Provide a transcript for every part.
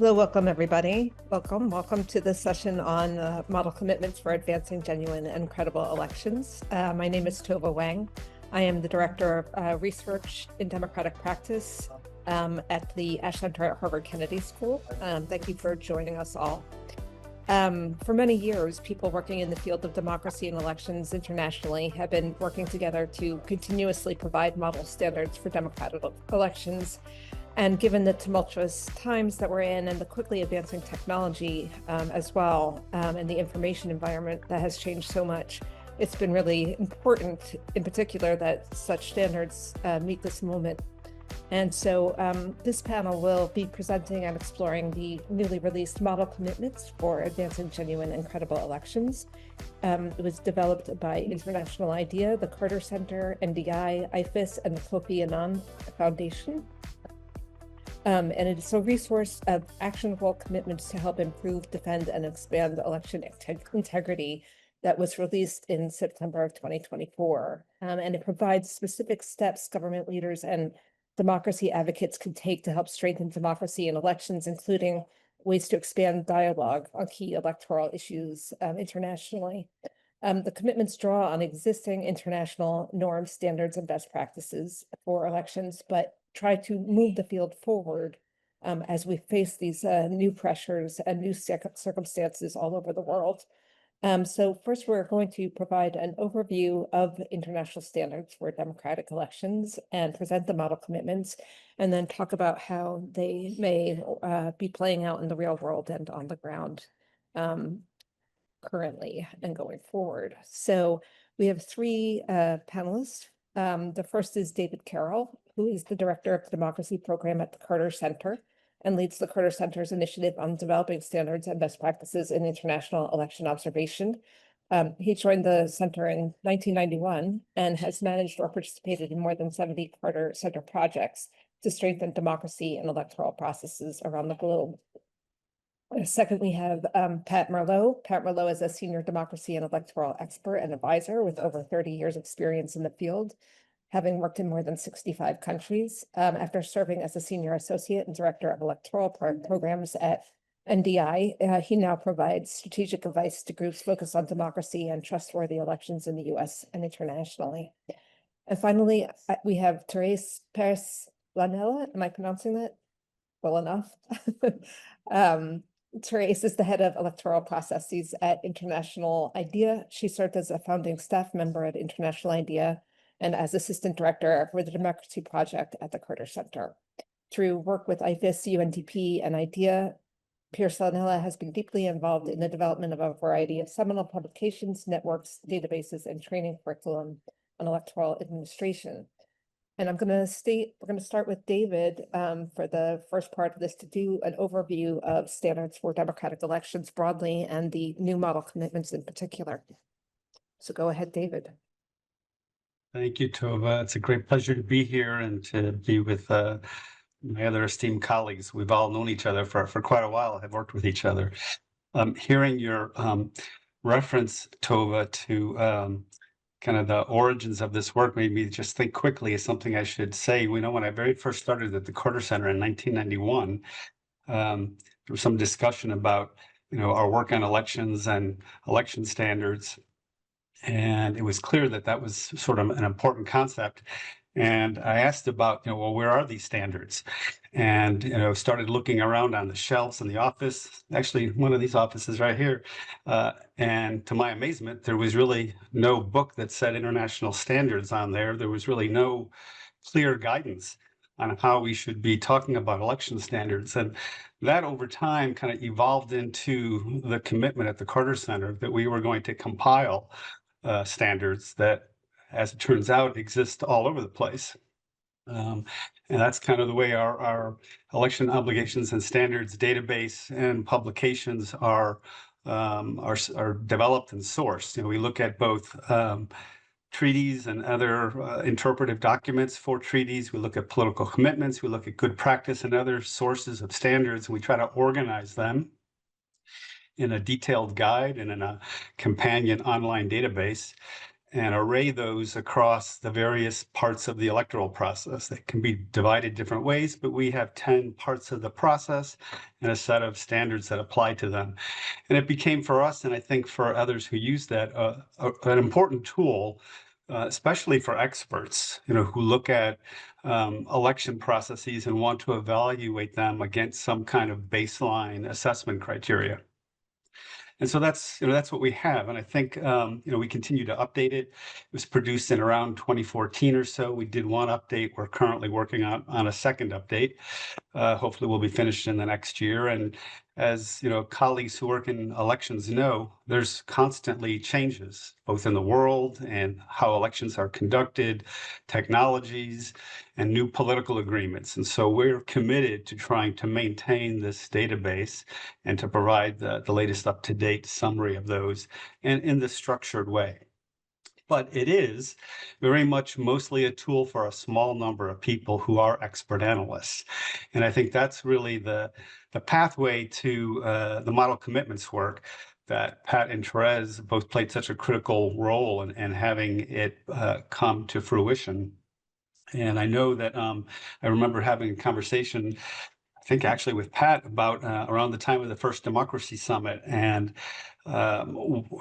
Hello, welcome everybody. Welcome to this session on model commitments for advancing genuine and credible elections. My name is Tova Wang. I am the Director of Research in Democratic Practice at the Ash Center at Harvard Kennedy School. Thank you for joining us all. For many years, people working in the field of democracy and elections internationally have been working together to continuously provide model standards for democratic elections. And given the tumultuous times that we're in and the quickly advancing technology as well, and the information environment that has changed so much, it's been really important in particular that such standards meet this moment. And so this panel will be presenting and exploring the newly released model commitments for advancing genuine and credible elections. It was developed by International IDEA, the Carter Center, NDI, IFIS, and the Kofi Annan Foundation. And it is a resource of actionable commitments to help improve, defend, and expand election integrity that was released in September of 2024. And it provides specific steps government leaders and democracy advocates can take to help strengthen democracy in elections, including ways to expand dialogue on key electoral issues internationally. The commitments draw on existing international norms, standards, and best practices for elections, but try to move the field forward as we face these new pressures and new circumstances all over the world. So first, we're going to provide an overview of international standards for democratic elections and present the model commitments, and then talk about how they may be playing out in the real world and on the ground currently and going forward. So we have three panelists. The first is David Carroll, who is the Director of the Democracy Program at the Carter Center and leads the Carter Center's initiative on developing standards and best practices in international election observation. He joined the center in 1991 and has managed or participated in more than 70 Carter Center projects to strengthen democracy and electoral processes around the globe. Second, we have Pat Merloe. Pat Merloe is a senior democracy and electoral expert and advisor with over 30 years experience in the field, having worked in more than 65 countries. After serving as a senior associate and director of electoral programs at NDI, he now provides strategic advice to groups focused on democracy and trustworthy elections in the US and internationally. And finally, we have Therese Pearce-Laanela. Am I pronouncing that well enough? Therese is the head of electoral processes at International IDEA. She served as a founding staff member at International IDEA and as assistant director for the Democracy Project at the Carter Center. Through work with IFIS, UNDP, and IDEA, Pearce-Laanela has been deeply involved in the development of a variety of seminal publications, networks, databases, and training curriculum on electoral administration. And we're going to start with David for the first part of this to do an overview of standards for democratic elections broadly and the new model commitments in particular. So go ahead, David. Thank you, Tova. It's a great pleasure to be here and to be with my other esteemed colleagues. We've all known each other for quite a while, have worked with each other. Hearing your reference, Tova, to kind of the origins of this work made me just think quickly of something I should say. We know when I very first started at the Carter Center in 1991, there was some discussion about our work on elections and election standards. And it was clear that that was sort of an important concept. And I asked about, well, where are these standards? And, started looking around on the shelves in the office, actually one of these offices right here. And to my amazement, there was really no book that said international standards on there. There was really no clear guidance on how we should be talking about election standards. And that over time kind of evolved into the commitment at the Carter Center that we were going to compile standards that, as it turns out, exist all over the place. And that's kind of the way our election obligations and standards database and publications are developed and sourced. We look at both treaties and other interpretive documents for treaties. We look at political commitments. We look at good practice and other sources of standards. And we try to organize them in a detailed guide and in a companion online database. and array those across the various parts of the electoral process. They can be divided different ways, but we have 10 parts of the process and a set of standards that apply to them. And it became for us, and I think for others who use that, an important tool, especially for experts, who look at election processes and want to evaluate them against some kind of baseline assessment criteria. And so that's what we have. And I think, we continue to update it. It was produced in around 2014 or so. We did one update. We're currently working on a second update. Hopefully we'll be finished in the next year. And as colleagues who work in elections know, there's constantly changes, both in the world and how elections are conducted, technologies, and new political agreements. And so we're committed to trying to maintain this database and to provide the latest up-to-date summary of those, and in this structured way. But it is very much mostly a tool for a small number of people who are expert analysts. And I think that's really the pathway to the model commitments work that Pat and Therese both played such a critical role in having it come to fruition. And I know that I remember having a conversation, I think actually with Pat, about around the time of the first Democracy Summit, and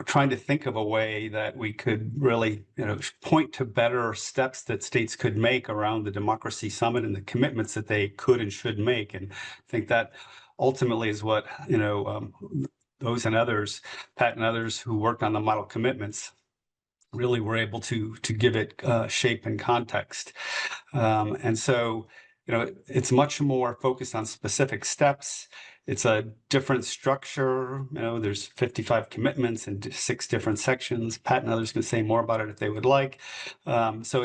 trying to think of a way that we could really point to better steps that states could make around the Democracy Summit and the commitments that they could and should make. And I think that ultimately is what those and others, Pat and others who worked on the model commitments, really were able to give it shape and context. And so it's much more focused on specific steps. It's a different structure. There's 55 commitments and 6 different sections. Pat and others can say more about it if they would like. So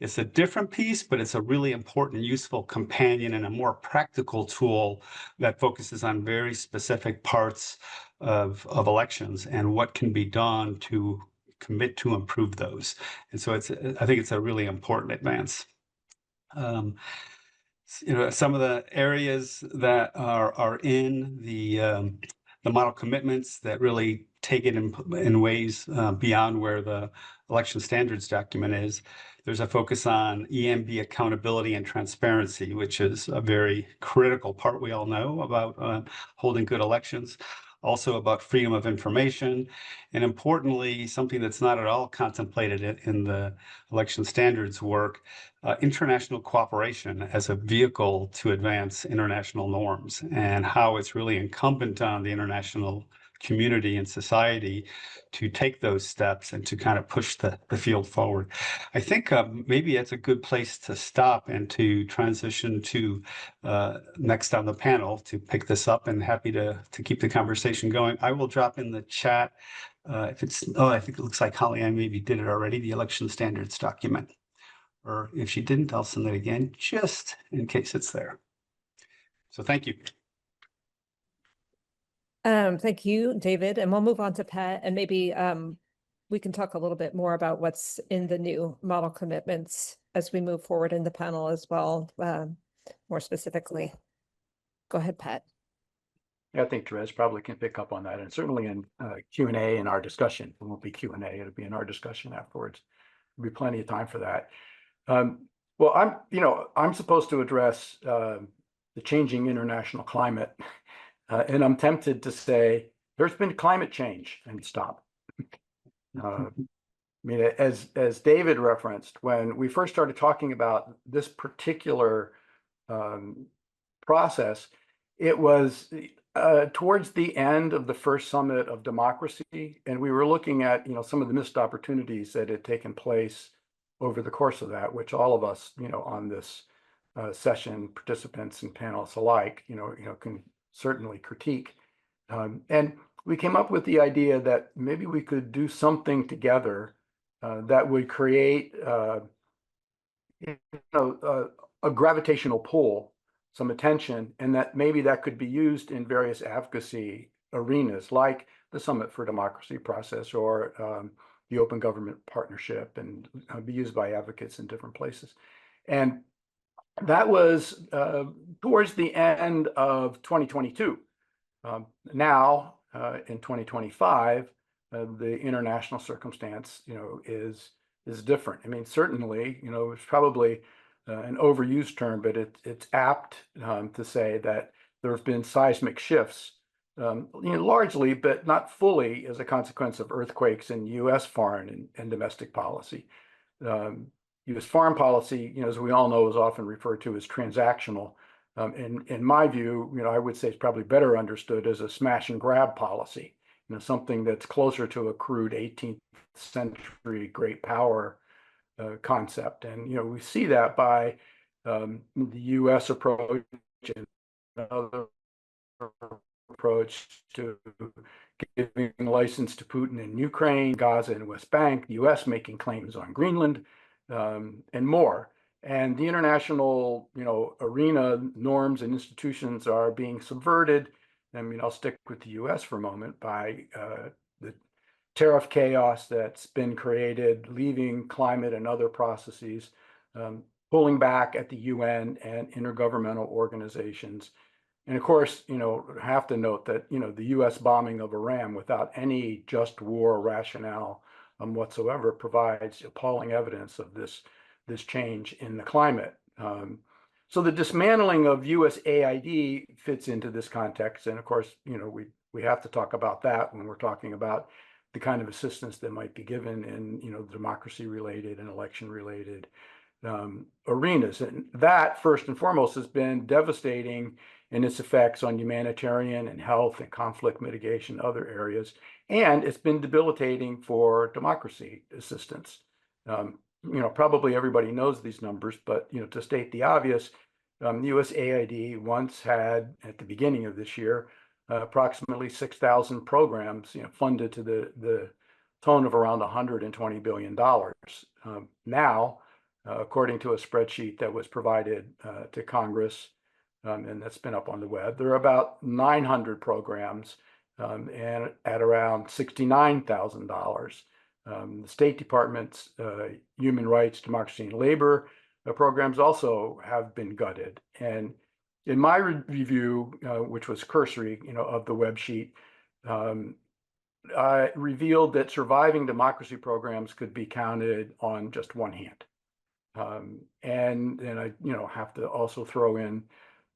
it's a different piece, but it's a really important, useful companion and a more practical tool that focuses on very specific parts of elections and what can be done to commit to improve those. And so I think it's a really important advance. Some of the areas that are in the model commitments that really take it in ways beyond where the election standards document is. There's a focus on EMB accountability and transparency, which is a very critical part, we all know, about holding good elections. Also about freedom of information, and importantly, something that's not at all contemplated in the election standards work, international cooperation as a vehicle to advance international norms, and how it's really incumbent on the international community and society to take those steps and to kind of push the field forward. I think maybe it's a good place to stop and to transition to next on the panel to pick this up, and happy to keep the conversation going. I will drop in the chat I think it looks like Holly, I maybe did it already, the election standards document. Or if she didn't, I'll send it again just in case it's there. So thank you. Thank you, David. And we'll move on to Pat, and maybe we can talk a little bit more about what's in the new model commitments as we move forward in the panel as well, more specifically. Go ahead, Pat. Yeah, I think Therese probably can pick up on that, and certainly in Q&A in our discussion. It won't be Q&A, it'll be in our discussion afterwards. There'll be plenty of time for that. Well, I'm supposed to address the changing international climate, and I'm tempted to say there's been climate change and stop. I mean, as David referenced, when we first started talking about this particular process, it was towards the end of the first summit of democracy, and we were looking at some of the missed opportunities that had taken place over the course of that, which all of us on this session, participants and panelists alike, can certainly critique. And we came up with the idea that maybe we could do something together that would create a gravitational pull, some attention, and that maybe that could be used in various advocacy arenas like the Summit for Democracy process or the Open Government Partnership, and be used by advocates in different places. And that was towards the end of 2022. Now, in 2025, the international circumstance, is different. I mean, certainly, it's probably an overused term, but it's apt to say that there have been seismic shifts, largely, but not fully, as a consequence of earthquakes in U.S. foreign and domestic policy. U.S. foreign policy, as we all know, is often referred to as transactional. In my view, I would say it's probably better understood as a smash and grab policy, something that's closer to a crude 18th century great power concept. And, we see that by the U.S. approach and other approach to giving license to Putin in Ukraine, Gaza and West Bank, the U.S. making claims on Greenland, and more. And the international, arena norms and institutions are being subverted. I mean, I'll stick with the U.S. for a moment by the tariff chaos that's been created, leaving climate and other processes, pulling back at the UN and intergovernmental organizations. And of course, have to note that, the U.S. bombing of Iran without any just war rationale whatsoever provides appalling evidence of this change in the climate. So the dismantling of U.S. AID fits into this context. And of course, we have to talk about that when we're talking about the kind of assistance that might be given in, democracy-related and election-related arenas. And that, first and foremost, has been devastating in its effects on humanitarian and health and conflict mitigation, other areas. And it's been debilitating for democracy assistance. Probably everybody knows these numbers, but, to state the obvious, USAID once had, at the beginning of this year, approximately 6,000 programs, funded to the tone of around $120 billion. Now, according to a spreadsheet that was provided to Congress, and that's been up on the web, there are about 900 programs and at around $69,000. The State Department's Human Rights, Democracy, and Labor programs also have been gutted. And in my review, which was cursory, of the web sheet, I revealed that surviving democracy programs could be counted on just one hand. And then I, have to also throw in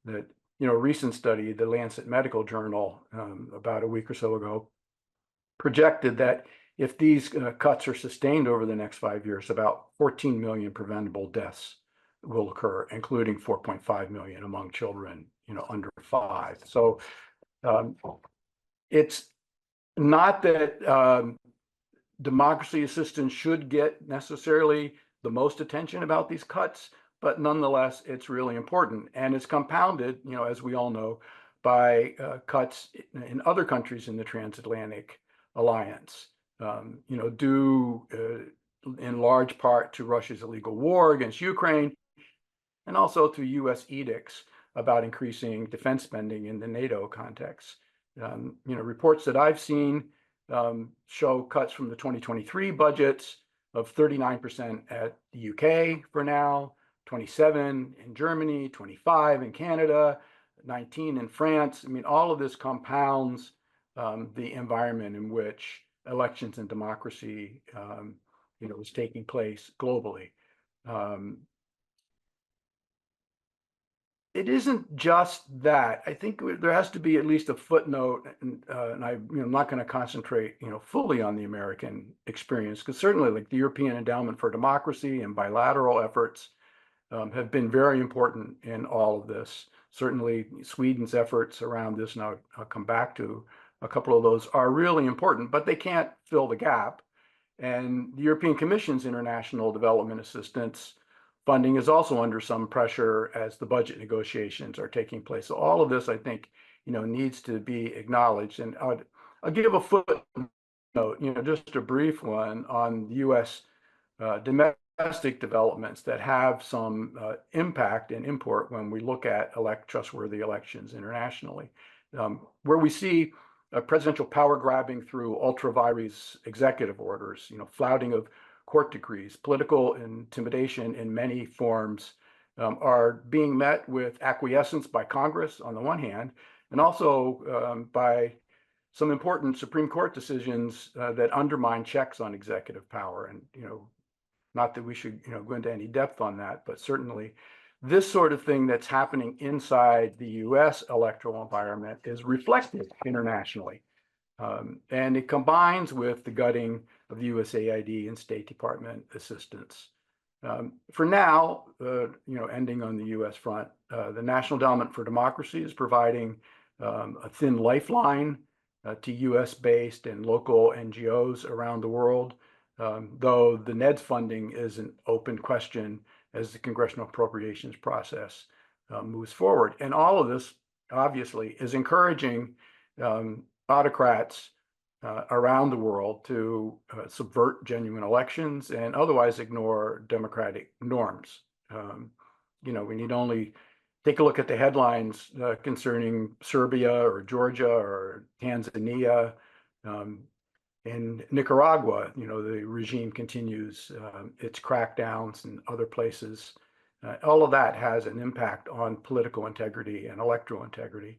that, a recent study, the Lancet Medical Journal, about a week or so ago, projected that if these cuts are sustained over the next 5 years, about 14 million preventable deaths will occur, including 4.5 million among children, under 5. So it's not that democracy assistance should get necessarily the most attention about these cuts, but nonetheless, it's really important. And it's compounded, as we all know, by cuts in other countries in the transatlantic alliance, due in large part to Russia's illegal war against Ukraine, and also to U.S. edicts about increasing defense spending in the NATO context. Reports that I've seen show cuts from the 2023 budgets of 39% at the UK for now, 27 in Germany, 25 in Canada, 19 in France. I mean, all of this compounds the environment in which elections and democracy, is taking place globally. It isn't just that. I think there has to be at least a footnote, and I'm not going to concentrate, fully on the American experience, because certainly, like the European Endowment for Democracy and bilateral efforts have been very important in all of this. Certainly, Sweden's efforts around this, and I'll come back to a couple of those, are really important, but they can't fill the gap. And the European Commission's international development assistance funding is also under some pressure as the budget negotiations are taking place. So all of this, I think, needs to be acknowledged. And I'll give a footnote, just a brief one on the U.S. Domestic developments that have some impact and import when we look at trustworthy elections internationally, where we see presidential power grabbing through ultra vires executive orders, flouting of court decrees, political intimidation in many forms are being met with acquiescence by Congress on the one hand, and also by some important Supreme Court decisions that undermine checks on executive power. And, not that we should, go into any depth on that, but certainly this sort of thing that's happening inside the US electoral environment is reflected internationally. And it combines with the gutting of the USAID and State Department assistance. For now, ending on the US front, the National Endowment for Democracy is providing a thin lifeline to US-based and local NGOs around the world, though the NED's funding is an open question as the congressional appropriations process moves forward. And all of this, obviously, is encouraging autocrats around the world to subvert genuine elections and otherwise ignore democratic norms. We need only take a look at the headlines concerning Serbia or Georgia or Tanzania. In Nicaragua, the regime continues its crackdowns in other places. All of that has an impact on political integrity and electoral integrity.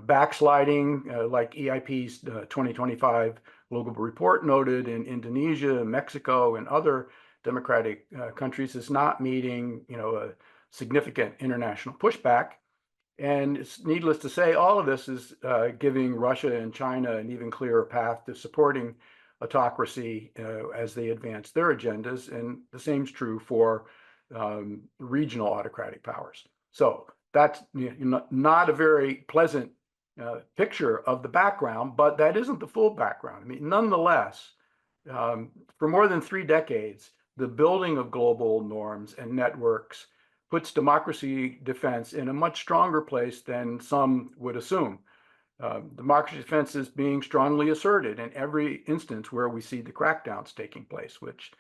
Backsliding, like EIP's 2025 global report noted in Indonesia, Mexico, and other democratic countries, is not meeting, a significant international pushback. And it's needless to say, all of this is giving Russia and China an even clearer path to supporting autocracy as they advance their agendas. And the same is true for regional autocratic powers. So that's not a very pleasant picture of the background, but that isn't the full background. I mean, nonetheless, for more than 3 decades, the building of global norms and networks puts democracy defense in a much stronger place than some would assume. Democracy defense is being strongly asserted in every instance where we see the crackdowns taking place, which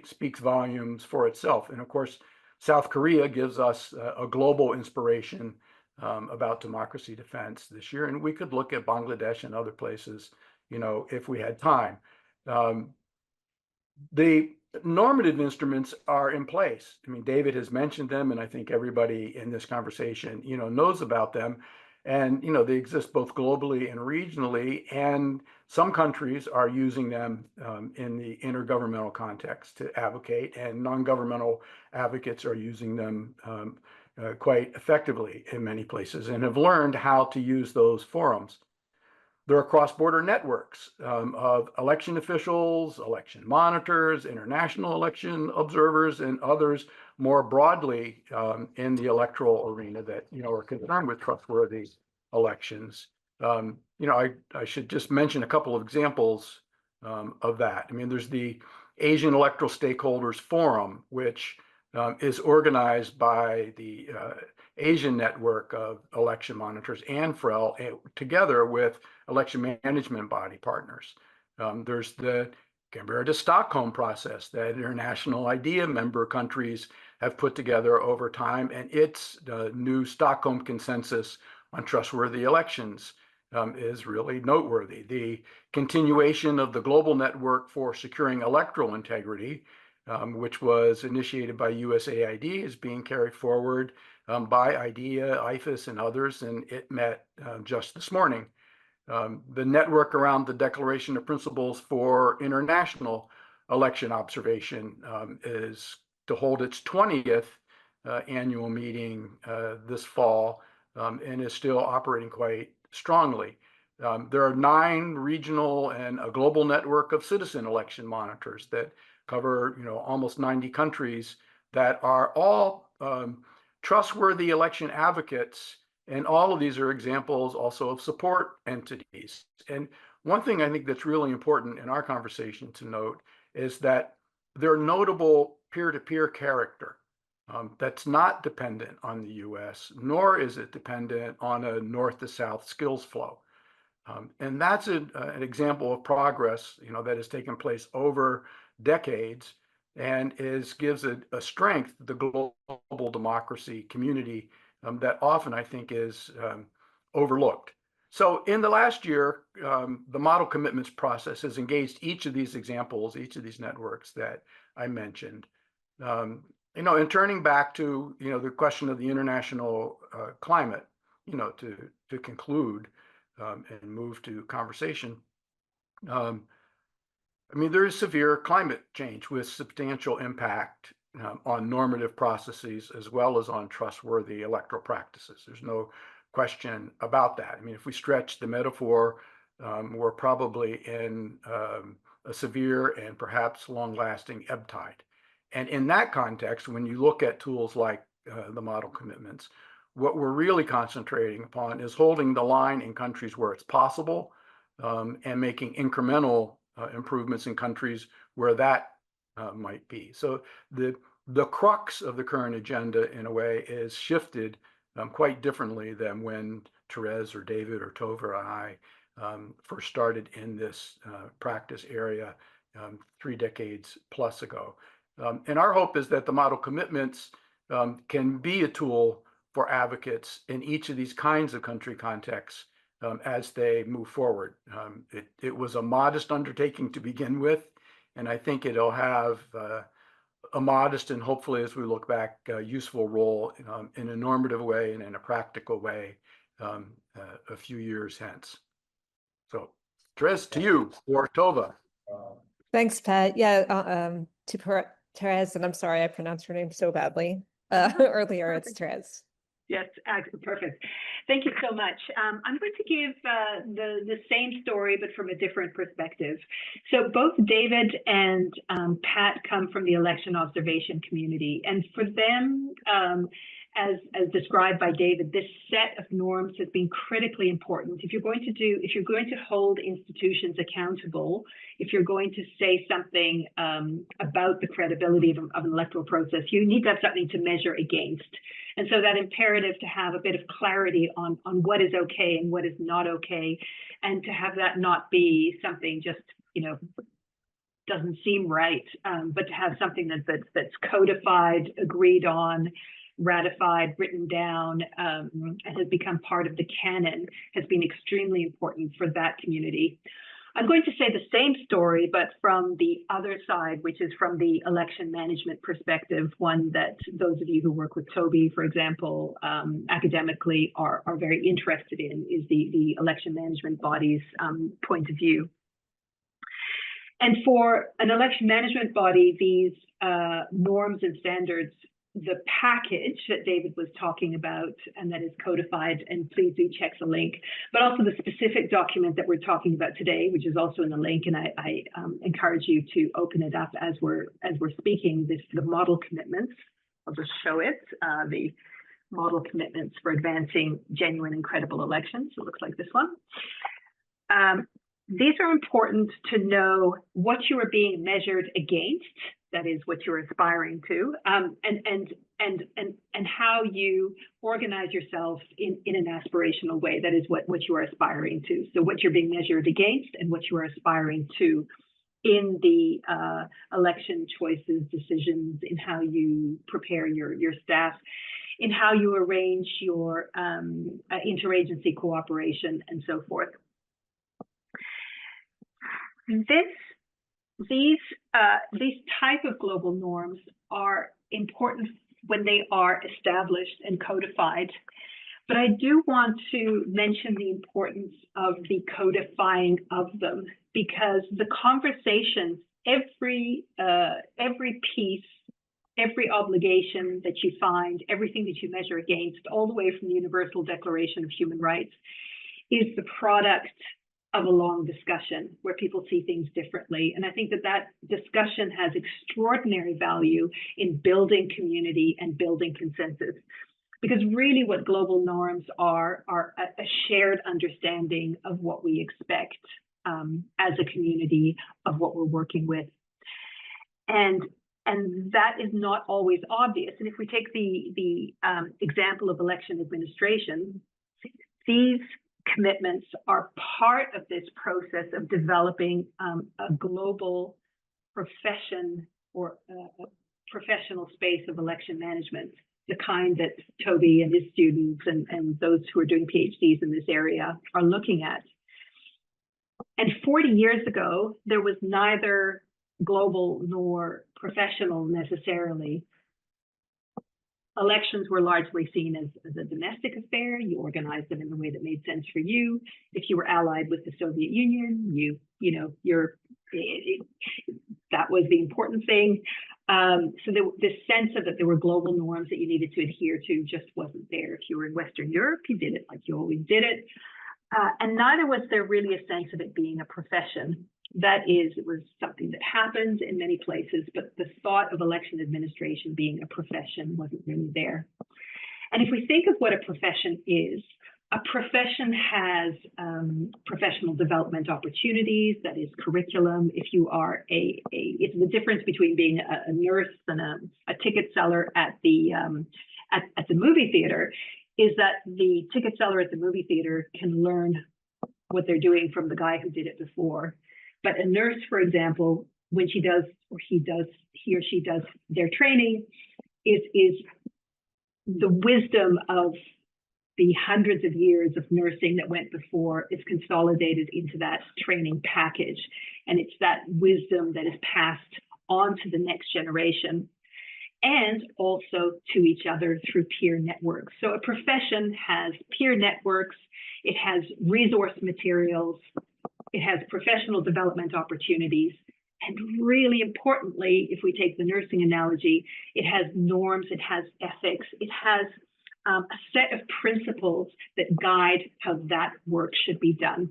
speaks volumes for itself. And of course, South Korea gives us a global inspiration about democracy defense this year. And we could look at Bangladesh and other places, if we had time. The normative instruments are in place. I mean, David has mentioned them, and I think everybody in this conversation, knows about them. And, they exist both globally and regionally, and some countries are using them in the intergovernmental context to advocate, and non-governmental advocates are using them quite effectively in many places and have learned how to use those forums. There are cross-border networks of election officials, election monitors, international election observers, and others more broadly in the electoral arena that are concerned with trustworthy elections. I should just mention a couple of examples of that. I mean, there's the Asian Electoral Stakeholders Forum, which is organized by the Asian network of election monitors and FREL together with election management body partners. There's the Canberra to Stockholm process that international IDEA member countries have put together over time, and its new Stockholm consensus on trustworthy elections is really noteworthy. The continuation of the global network for securing electoral integrity, which was initiated by USAID, is being carried forward by IDEA, IFAS, and others, and it met just this morning. The network around the Declaration of Principles for International Election Observation is to hold its 20th annual meeting this fall and is still operating quite strongly. There are 9 regional and a global network of citizen election monitors that cover almost 90 countries that are all trustworthy election advocates. And all of these are examples also of support entities. And one thing I think that's really important in our conversation to note is that they're notable peer-to-peer character that's not dependent on the US, nor is it dependent on a north to south skills flow. And that's an example of progress, that has taken place over decades and gives a strength to the global democracy community that often I think is overlooked. So in the last year, the model commitments process has engaged each of these examples, each of these networks that I mentioned. And turning back to the question of the international climate, to conclude, and move to conversation. I mean, there is severe climate change with substantial impact on normative processes as well as on trustworthy electoral practices. There's no question about that. I mean, if we stretch the metaphor, we're probably in a severe and perhaps long-lasting ebb tide. And in that context, when you look at tools like the model commitments, what we're really concentrating upon is holding the line in countries where it's possible and making incremental improvements in countries where that might be. So the crux of the current agenda, in a way, is shifted quite differently than when Therese or David or Tova and I first started in this practice area 3 decades plus ago. And our hope is that the model commitments can be a tool for advocates in each of these kinds of country contexts as they move forward. It was a modest undertaking to begin with, and I think it'll have a modest and hopefully, as we look back, useful role in a normative way and in a practical way a few years hence. So, Therese, to you or Tova. Thanks, Pat. Yeah, to Therese, and I'm sorry I pronounced her name so badly earlier. It's Therese. Yes, perfect. Thank you so much. I'm going to give the same story, but from a different perspective. So both David and Pat come from the election observation community. And for them, as described by David, this set of norms has been critically important. If you're going to hold institutions accountable, if you're going to say something about the credibility of an electoral process, you need to have something to measure against. And so that imperative to have a bit of clarity on what is okay and what is not okay, and to have that not be something just, doesn't seem right, but to have something that's codified, agreed on, ratified, written down, and has become part of the canon, has been extremely important for that community. I'm going to say the same story, but from the other side, which is from the election management perspective, one that those of you who work with Toby, for example, academically are very interested in, is the election management body's point of view. And for an election management body, these norms and standards, the package that David was talking about and that is codified, and please do check the link, but also the specific document that we're talking about today, which is also in the link, and I encourage you to open it up as we're speaking. The model commitments. I'll just show it. The model commitments for advancing genuine and credible elections. It looks like this one. These are important to know what you are being measured against. That is what you're aspiring to, and how you organize yourself in an aspirational way. That is what you are aspiring to. So what you're being measured against and what you are aspiring to in the election choices, decisions, in how you prepare your staff, in how you arrange your interagency cooperation, and so forth. These type of global norms are important when they are established and codified, but I do want to mention the importance of the codifying of them, because the conversations, every piece, every obligation that you find, everything that you measure against, all the way from the Universal Declaration of Human Rights, is the product of a long discussion where people see things differently. And I think that discussion has extraordinary value in building community and building consensus. Because really what global norms are a shared understanding of what we expect as a community, of what we're working with. And that is not always obvious. And if we take the example of election administration, these commitments are part of this process of developing a global profession or a professional space of election management, the kind that Toby and his students and those who are doing PhDs in this area are looking at. And 40 years ago, there was neither global nor professional necessarily. elections were largely seen as a domestic affair. You organized them in the way that made sense for you. If you were allied with the Soviet Union, that was the important thing. So this sense of that there were global norms that you needed to adhere to just wasn't there. If you were in Western Europe, you did it like you always did it. And neither was there really a sense of it being a profession. That is, it was something that happened in many places, but the thought of election administration being a profession wasn't really there. And if we think of what a profession is, a profession has professional development opportunities, that is curriculum. If you are it's the difference between being a nurse and a ticket seller at the movie theater, is that the ticket seller at the movie theater can learn what they're doing from the guy who did it before. But a nurse, for example, when he or she does their training, is the wisdom of the hundreds of years of nursing that went before is consolidated into that training package. And it's that wisdom that is passed on to the next generation and also to each other through peer networks. So a profession has peer networks, it has resource materials, it has professional development opportunities, and really importantly, if we take the nursing analogy, it has norms, it has ethics, it has a set of principles that guide how that work should be done.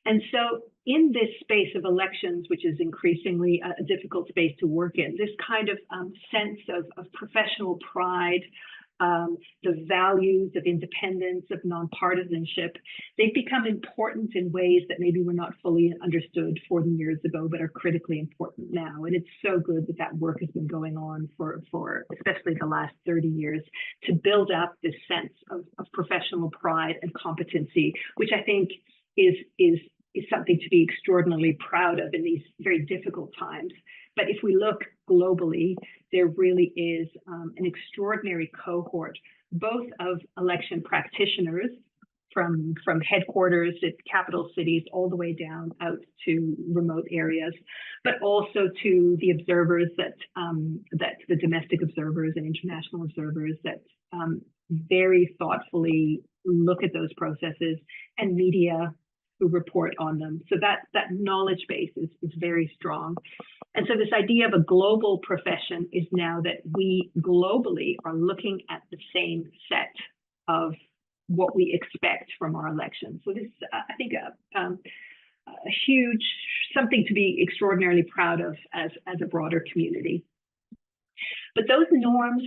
And so in this space of elections, which is increasingly a difficult space to work in, this kind of sense of professional pride, the values of independence, of nonpartisanship, they've become important in ways that maybe were not fully understood 40 years ago, but are critically important now. And it's so good that that work has been going on for especially the last 30 years to build up this sense of professional pride and competency, which I think is something to be extraordinarily proud of in these very difficult times. But if we look globally, there really is an extraordinary cohort, both of election practitioners from headquarters at capital cities all the way down out to remote areas, but also to the observers that the domestic observers and international observers that very thoughtfully look at those processes, and media who report on them. So that knowledge base is very strong. And so this idea of a global profession is now that we globally are looking at the same set of what we expect from our elections. So this is, I think, a huge, something to be extraordinarily proud of as a broader community. But those norms,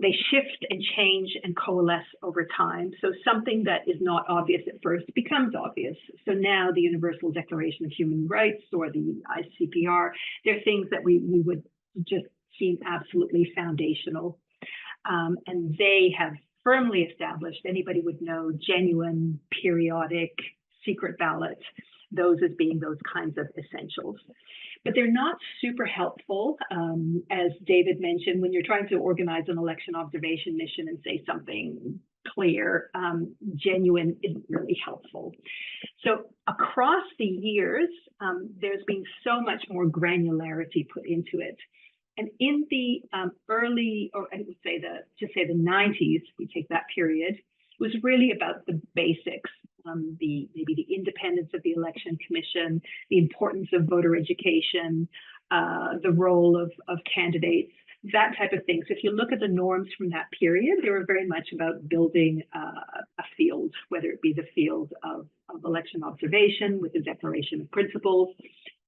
they shift and change and coalesce over time. So something that is not obvious at first becomes obvious. So now the Universal Declaration of Human Rights or the ICPR, they're things that we would just seem absolutely foundational. And they have firmly established, anybody would know, genuine, periodic, secret ballots, those as being those kinds of essentials. But they're not super helpful, as David mentioned, when you're trying to organize an election observation mission and say something clear, genuine isn't really helpful. So across the years, there's been so much more granularity put into it. And in the early, or I would say the 90s, we take that period, it was really about the basics. Maybe the independence of the election commission, the importance of voter education, the role of candidates, that type of thing. So if you look at the norms from that period, they were very much about building a field, whether it be the field of election observation with the Declaration of Principles,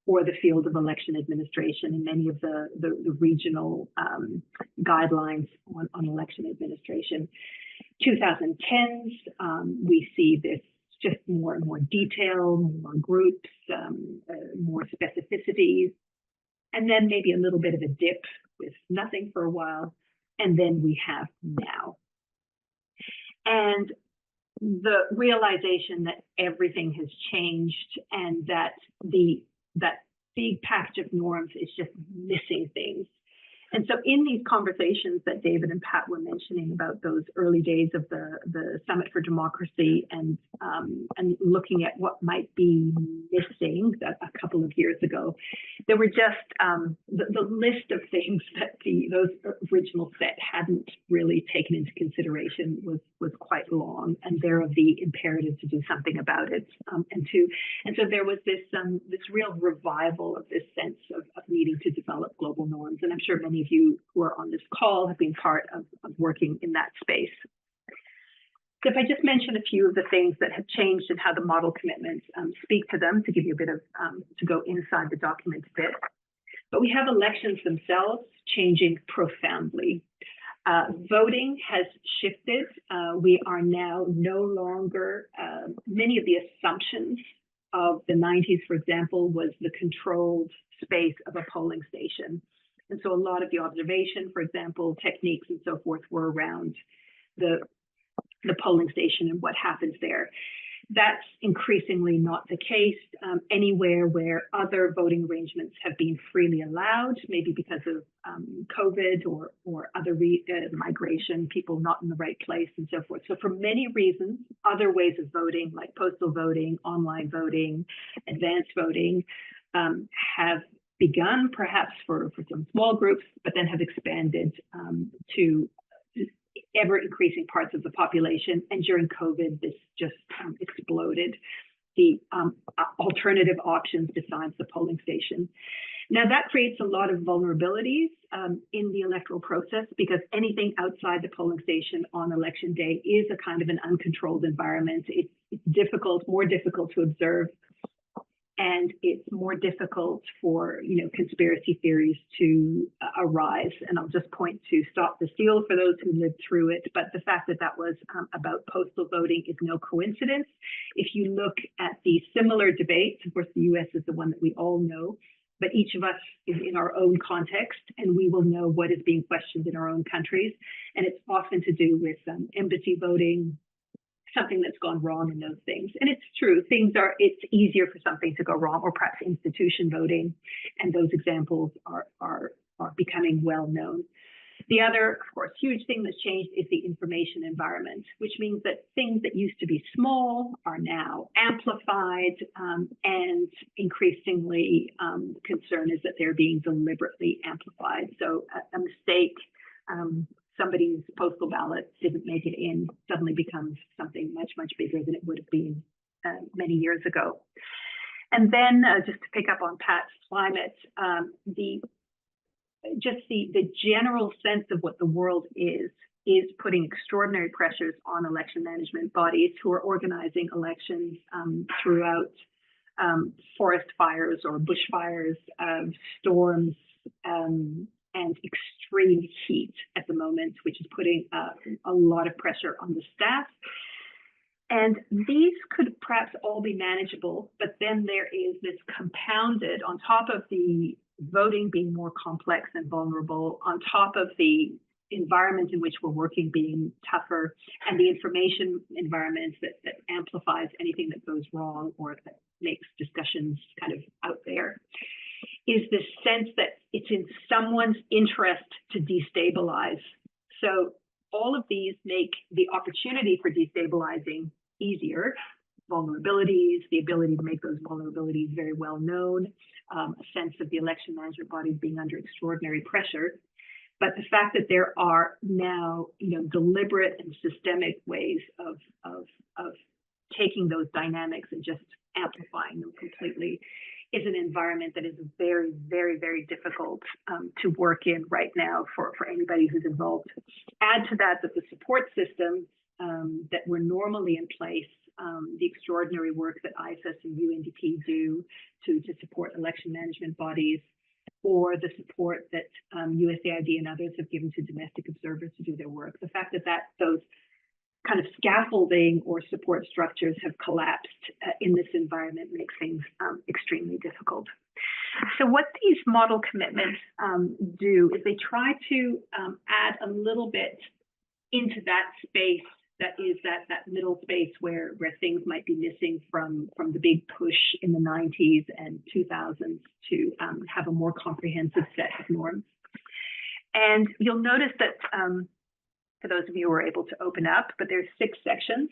or the field of election administration and many of the regional guidelines on election administration. 2010s, we see this just more and more detail, more groups, more specificities, and then maybe a little bit of a dip with nothing for a while, and then we have now. And the realization that everything has changed and that that big package of norms is just missing things. And so in these conversations that David and Pat were mentioning about those early days of the Summit for Democracy and looking at what might be missing a couple of years ago, there were just the list of things that those original set hadn't really taken into consideration was quite long, and thereof the imperative to do something about it. And so there was this real revival of this sense of needing to develop global norms. And I'm sure many of you who are on this call have been part of working in that space. So if I just mention a few of the things that have changed and how the model commitments speak to them, to give you a bit of, to go inside the document a bit. But we have elections themselves changing profoundly. Voting has shifted. We are now no longer, many of the assumptions of the 90s, for example, was the controlled space of a polling station. And so a lot of the observation, for example, techniques and so forth were around the polling station and what happens there. That's increasingly not the case anywhere where other voting arrangements have been freely allowed, maybe because of COVID or other migration, people not in the right place and so forth. So for many reasons, other ways of voting like postal voting, online voting, advanced voting have begun perhaps for some small groups, but then have expanded to ever increasing parts of the population. And during COVID, this just exploded. The alternative options besides the polling station. Now that creates a lot of vulnerabilities in the electoral process, because anything outside the polling station on election day is a kind of an uncontrolled environment. It's difficult, more difficult to observe. And it's more difficult for, conspiracy theories to arise. And I'll just point to Stop the Steal for those who lived through it. But the fact that that was about postal voting is no coincidence. If you look at the similar debates, of course, the US is the one that we all know, but each of us is in our own context, and we will know what is being questioned in our own countries. And it's often to do with embassy voting, something that's gone wrong in those things. And it's true, it's easier for something to go wrong, or perhaps institution voting, and those examples are becoming well known. The other, of course, huge thing that's changed is the information environment, which means that things that used to be small are now amplified, and increasingly concern is that they're being deliberately amplified. So a mistake, somebody's postal ballot didn't make it in, suddenly becomes something much, much bigger than it would have been many years ago. And then just to pick up on Pat's climate, the general sense of what the world is putting extraordinary pressures on election management bodies who are organizing elections throughout forest fires or bushfires, storms, and extreme heat at the moment, which is putting a lot of pressure on the staff. And these could perhaps all be manageable, but then there is this compounded, on top of the voting being more complex and vulnerable, on top of the environment in which we're working being tougher, and the information environment that amplifies anything that goes wrong or that makes discussions kind of out there, is this sense that it's in someone's interest to destabilize. So all of these make the opportunity for destabilizing easier. Vulnerabilities, the ability to make those vulnerabilities very well known, a sense of the election management bodies being under extraordinary pressure. But the fact that there are now, deliberate and systemic ways of taking those dynamics and just amplifying them completely is an environment that is very, very, very difficult to work in right now for anybody who's involved. Add to that the support systems that were normally in place, the extraordinary work that ISIS and UNDP do to support election management bodies, or the support that USAID and others have given to domestic observers to do their work. The fact that those kind of scaffolding or support structures have collapsed in this environment makes things extremely difficult. So what these model commitments do is they try to add a little bit into that space that is that middle space where things might be missing from the big push in the 90s and 2000s to have a more comprehensive set of norms. And you'll notice that for those of you who are able to open up, but there's 6 sections.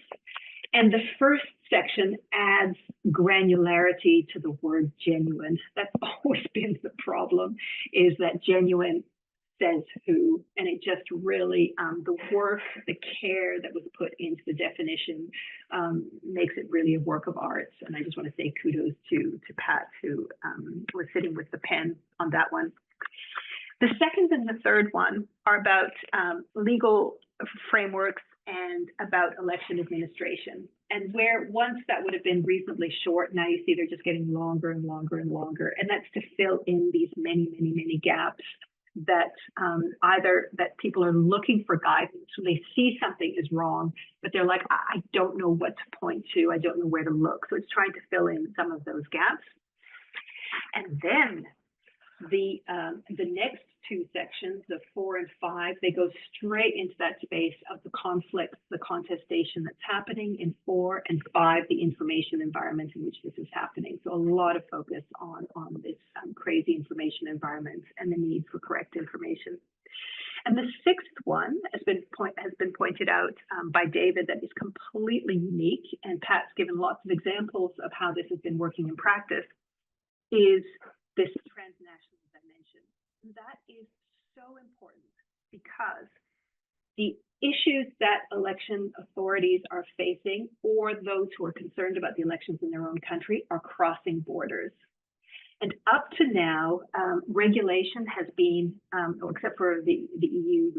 And the first section adds granularity to the word genuine. That's always been the problem, is that genuine says who, and it just really, the work, the care that was put into the definition makes it really a work of art. And I just want to say kudos to Pat, who was sitting with the pen on that one. The second and the third one are about legal frameworks and about election administration. And where once that would have been reasonably short, now you see they're just getting longer and longer and longer. And that's to fill in these many gaps that either that people are looking for guidance, so they see something is wrong, but they're like, I don't know what to point to, I don't know where to look. So it's trying to fill in some of those gaps. And then the next 2 sections, the 4 and 5, they go straight into that space of the conflicts, the contestation that's happening in 4 and 5, the information environment in which this is happening. So a lot of focus on this crazy information environment and the need for correct information. And the 6th one has been pointed out by David that is completely unique, and Pat's given lots of examples of how this has been working in practice, is this transnational dimension. That is so important because the issues that election authorities are facing, or those who are concerned about the elections in their own country, are crossing borders. And up to now, regulation has been, except for the EU,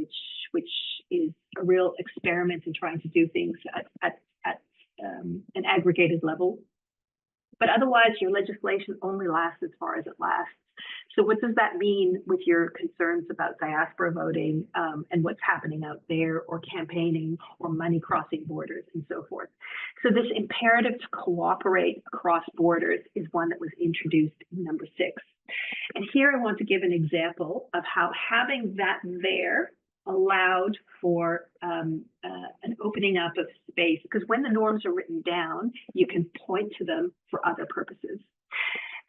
which is a real experiment in trying to do things at an aggregated level. But otherwise, your legislation only lasts as far as it lasts. So what does that mean with your concerns about diaspora voting and what's happening out there, or campaigning, or money crossing borders and so forth? So this imperative to cooperate across borders is one that was introduced in number 6. And here I want to give an example of how having that there allowed for an opening up of space, because when the norms are written down, you can point to them for other purposes.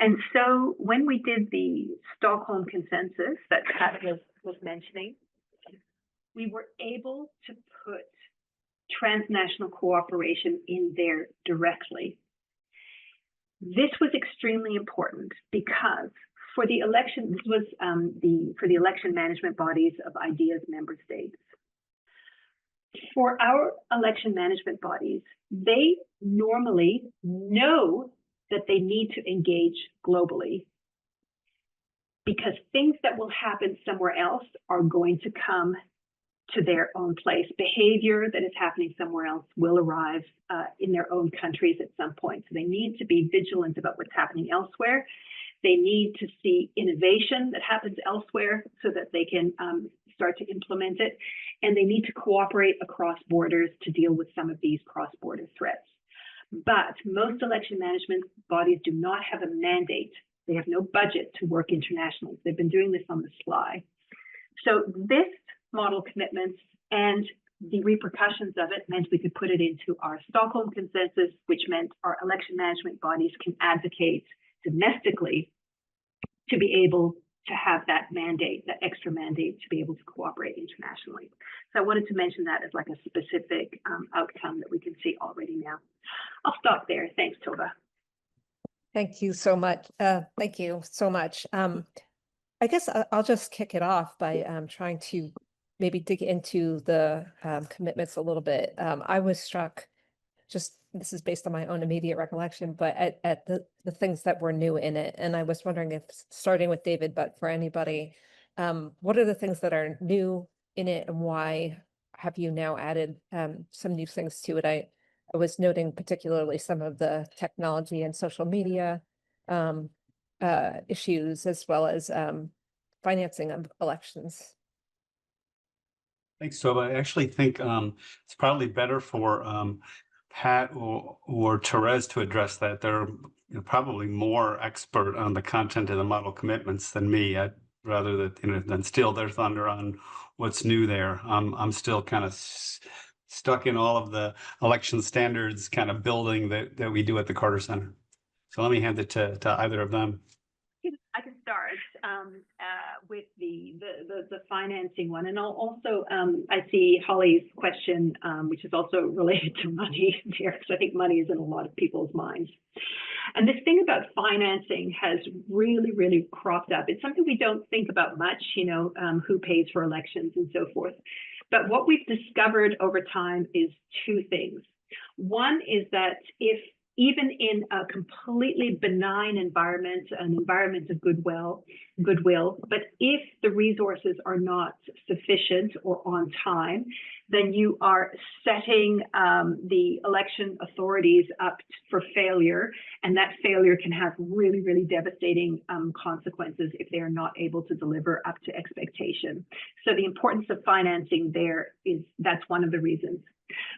And so when we did the Stockholm Consensus that Pat was mentioning, we were able to put transnational cooperation in there directly. This was extremely important because for the election, this was for the election management bodies of IDEA's member states. For our election management bodies, they normally know that they need to engage globally because things that will happen somewhere else are going to come to their own place. Behavior that is happening somewhere else will arrive in their own countries at some point. So they need to be vigilant about what's happening elsewhere. They need to see innovation that happens elsewhere so that they can start to implement it. And they need to cooperate across borders to deal with some of these cross-border threats. But most election management bodies do not have a mandate. They have no budget to work internationally. They've been doing this on the sly. So this model commitments and the repercussions of it meant we could put it into our Stockholm Consensus, which meant our election management bodies can advocate domestically to be able to have that mandate, that extra mandate to be able to cooperate internationally. So I wanted to mention that as like a specific outcome that we can see already now. I'll stop there. Thanks, Tova. Thank you so much. Thank you so much. I guess I'll just kick it off by trying to maybe dig into the commitments a little bit. I was struck, just this is based on my own immediate recollection, but at the things that were new in it. And I was wondering if, starting with David, but for anybody, what are the things that are new in it and why have you now added some new things to it? I was noting particularly some of the technology and social media issues, as well as financing of elections. Thanks, Tova. I actually think it's probably better for Pat or Therese to address that. They're probably more expert on the content of the model commitments than me. I'd rather than steal their thunder on what's new there. I'm still kind of stuck in all of the election standards kind of building that we do at the Carter Center. So let me hand it to either of them. I can start with the financing one, and I'll also I see Holly's question, which is also related to money here, because I think money is in a lot of people's minds. And this thing about financing has really, really cropped up. It's something we don't think about much, you know, who pays for elections and so forth. But what we've discovered over time is two things. One is that if even in a completely benign environment, an environment of goodwill, but if the resources are not sufficient or on time, then you are setting the election authorities up for failure, and that failure can have really, really devastating consequences if they are not able to deliver up to expectation. So the importance of financing there that's one of the reasons.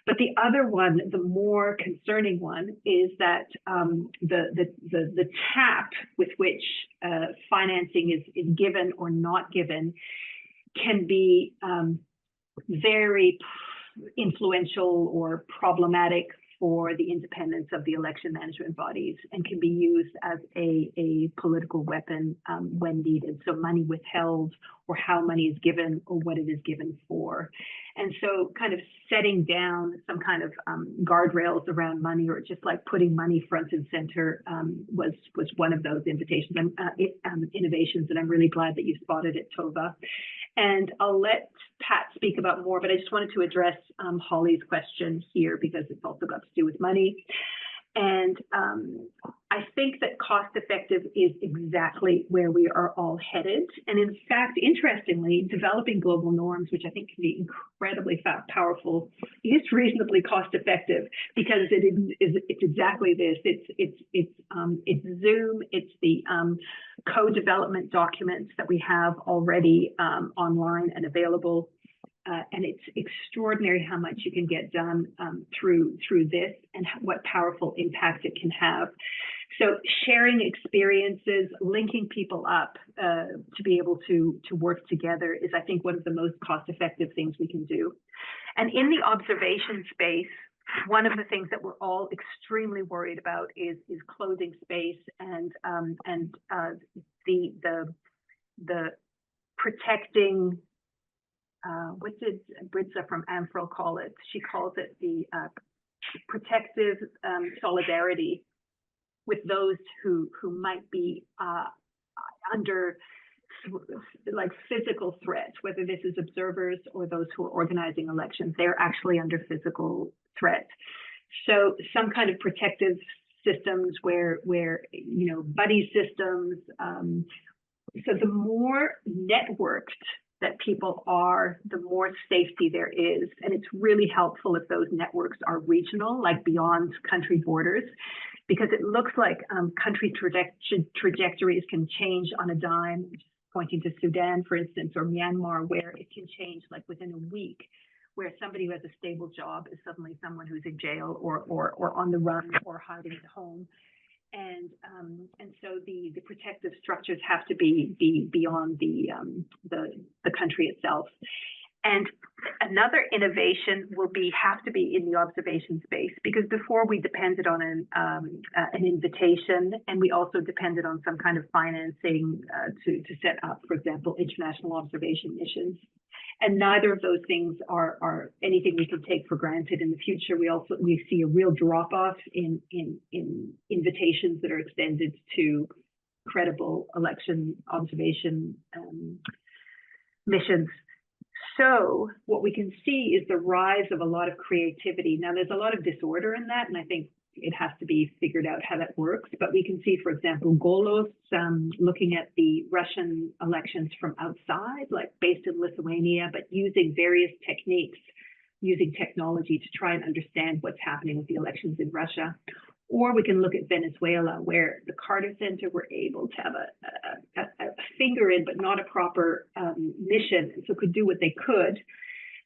But the other one, the more concerning one, is that the tap with which financing is given or not given can be very influential or problematic for the independence of the election management bodies, and can be used as a political weapon when needed. So money withheld, or how money is given, or what it is given for. And so kind of setting down some kind of guardrails around money, or just like putting money front and center was one of those innovations, and I'm really glad that you spotted it, Tova. And I'll let Pat speak about more, but I just wanted to address Holly's question here, because it's also got to do with money. And I think that cost effective is exactly where we are all headed. And in fact, interestingly, developing global norms, which I think can be incredibly powerful, is reasonably cost effective, because it's exactly this. It's Zoom, it's the co-development documents that we have already online and available. And it's extraordinary how much you can get done through this, and what powerful impact it can have. So sharing experiences, linking people up to be able to work together is, I think, one of the most cost-effective things we can do. And in the observation space, one of the things that we're all extremely worried about is closing space, and the protecting. What did Britza from AMFRL call it? She calls it the protective solidarity with those who might be under like physical threat, whether this is observers or those who are organizing elections. They're actually under physical threat. So some kind of protective systems where you know, buddy systems. So the more networked that people are, the more safety there is. And it's really helpful if those networks are regional, like beyond country borders, because it looks like country trajectories can change on a dime, pointing to Sudan, for instance, or Myanmar, where it can change like within a week, where somebody who has a stable job is suddenly someone who's in jail or on the run or hiding at home. And so the protective structures have to be beyond the country itself. And another innovation will have to be in the observation space, because before we depended on an invitation, and we also depended on some kind of financing to set up, for example, international observation missions. And neither of those things are anything we can take for granted in the future. We see a real drop off in invitations that are extended to credible election observation missions. So what we can see is the rise of a lot of creativity. Now, there's a lot of disorder in that, and I think it has to be figured out how that works. But we can see, for example, Golos looking at the Russian elections from outside, like based in Lithuania, but using various techniques, using technology to try and understand what's happening with the elections in Russia. Or we can look at Venezuela, where the Carter Center were able to have a finger in, but not a proper mission, and so could do what they could.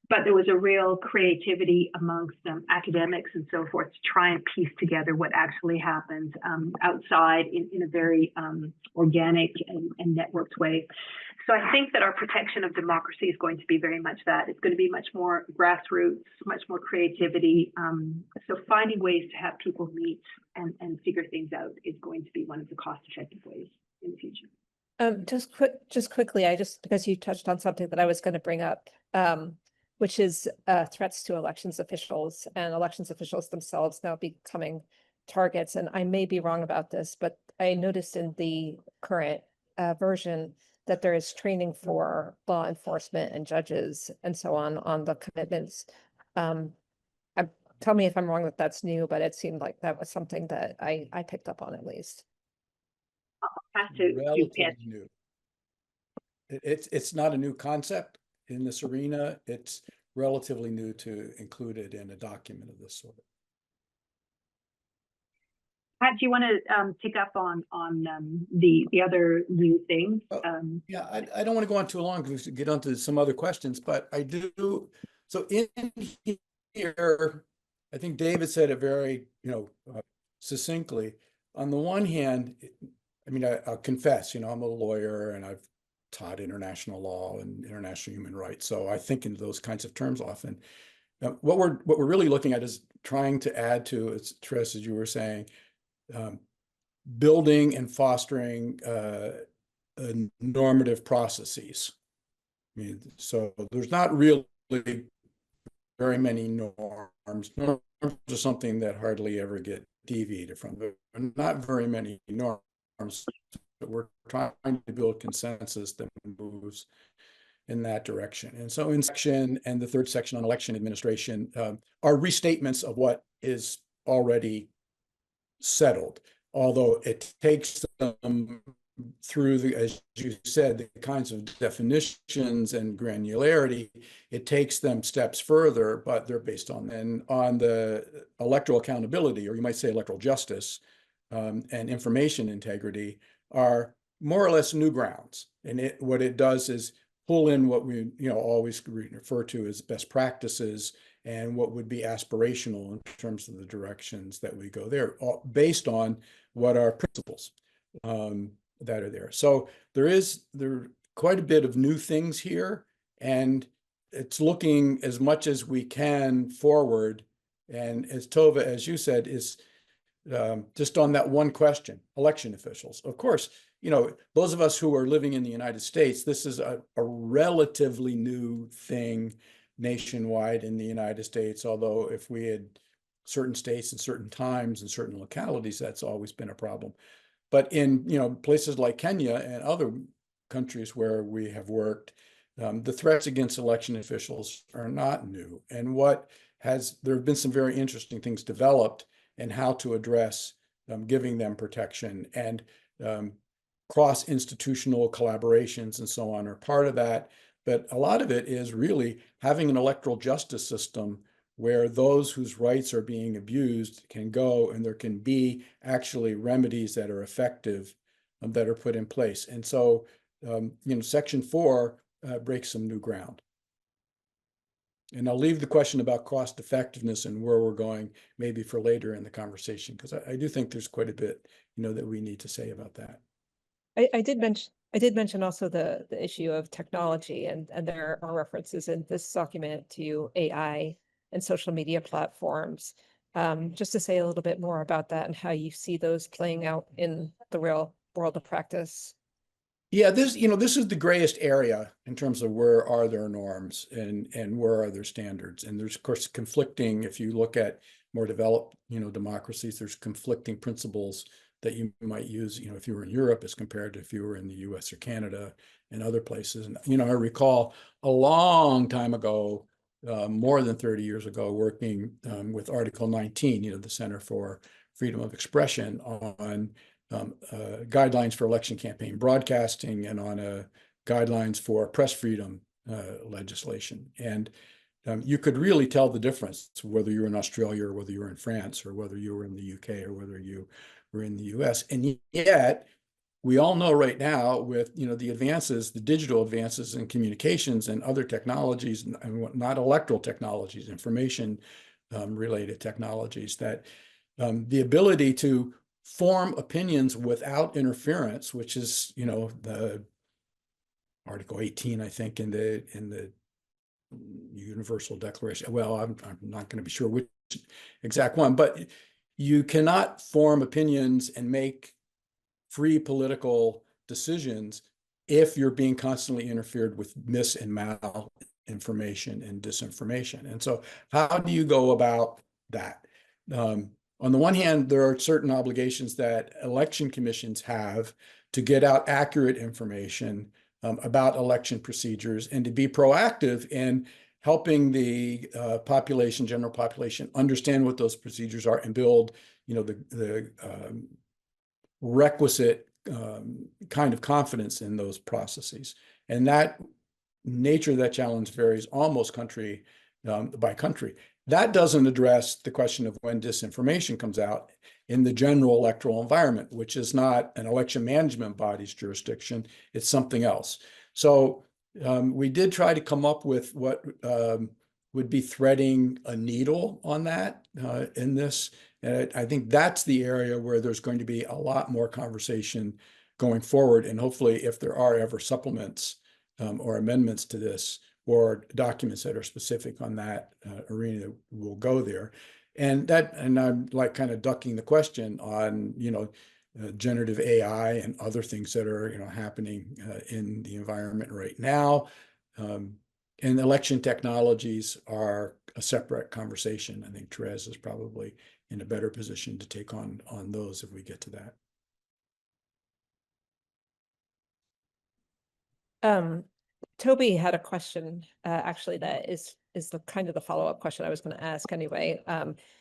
But there was a real creativity amongst academics and so forth to try and piece together what actually happened outside in a very organic and networked way. So I think that our protection of democracy is going to be very much that. It's going to be much more grassroots, much more creativity. So finding ways to have people meet and figure things out is going to be one of the cost-effective ways in the future. Just quickly, because you touched on something that I was going to bring up, which is threats to elections officials and elections officials themselves now becoming targets. And I may be wrong about this, but I noticed in the current version that there is training for law enforcement and judges and so on the commitments. Tell me if I'm wrong that that's new, but it seemed like that was something that I picked up on at least. Have to get Relatively new. It's not a new concept in this arena. It's relatively new to include it in a document of this sort. Pat, do you want to pick up on the other new things? Yeah, I don't want to go on too long because we get onto some other questions, but I do. So in here, I think David said it very, succinctly. On the one hand, I mean, I'll confess, I'm a lawyer and I've taught international law and international human rights. So I think in those kinds of terms often. What we're really looking at is trying to add to, as Therese, as you were saying, building and fostering normative processes. I mean, so there's not really very many norms. Norms are something that hardly ever get deviated from. There are not very many norms, but we're trying to build consensus that moves in that direction. And so in section and the third section on election administration are restatements of what is already settled, although it takes them through the, as you said, the kinds of definitions and granularity, it takes them steps further, but they're based on the electoral accountability, or you might say electoral justice, and information integrity are more or less new grounds. And what it does is pull in what we always refer to as best practices and what would be aspirational in terms of the directions that we go there, based on what are principles that are there. So there are quite a bit of new things here, and it's looking as much as we can forward. And as Tova, as you said, is just on that one question, election officials. Of course, those of us who are living in the United States, this is a relatively new thing nationwide in the United States, although if we had certain states and certain times and certain localities, that's always been a problem. But in places like Kenya and other countries where we have worked, the threats against election officials are not new. And there have been some very interesting things developed in how to address giving them protection, and cross-institutional collaborations and so on are part of that. But a lot of it is really having an electoral justice system where those whose rights are being abused can go, and there can be actually remedies that are effective that are put in place. And so, Section 4 breaks some new ground. And I'll leave the question about cost effectiveness and where we're going maybe for later in the conversation, because I do think there's quite a bit, that we need to say about that. I did mention also the issue of technology, and there are references in this document to AI and social media platforms. Just to say a little bit more about that and how you see those playing out in the real world of practice. Yeah, this is the grayest area in terms of where are there norms and where are there standards. And there's, of course, conflicting, if you look at more developed, democracies, there's conflicting principles that you might use, if you were in Europe as compared to if you were in the US or Canada and other places. And, I recall a long time ago, more than 30 years ago, working with Article 19, the Center for Freedom of Expression, on guidelines for election campaign broadcasting and on guidelines for press freedom legislation. And you could really tell the difference whether you were in Australia or whether you were in France or whether you were in the UK or whether you were in the US. And yet, we all know right now with the advances, the digital advances in communications and other technologies, and not electoral technologies, information related technologies, that the ability to form opinions without interference, which is the Article 18, I think, in the Universal Declaration. Well, I'm not going to be sure which exact one, but you cannot form opinions and make free political decisions if you're being constantly interfered with mis and malinformation and disinformation. And so how do you go about that? On the one hand, there are certain obligations that election commissions have to get out accurate information about election procedures and to be proactive in helping the general population, understand what those procedures are and build, the requisite kind of confidence in those processes. And that nature of that challenge varies almost country by country. That doesn't address the question of when disinformation comes out in the general electoral environment, which is not an election management body's jurisdiction. It's something else. So we did try to come up with what would be threading a needle on that in this. And I think that's the area where there's going to be a lot more conversation going forward. And hopefully, if there are ever supplements or amendments to this, or documents that are specific on that arena, will go there. And I'm like kind of ducking the question on, generative AI and other things that are, happening in the environment right now. And election technologies are a separate conversation. I think Therese is probably in a better position to take on those if we get to that. Toby had a question, actually, that is the kind of the follow-up question I was going to ask anyway.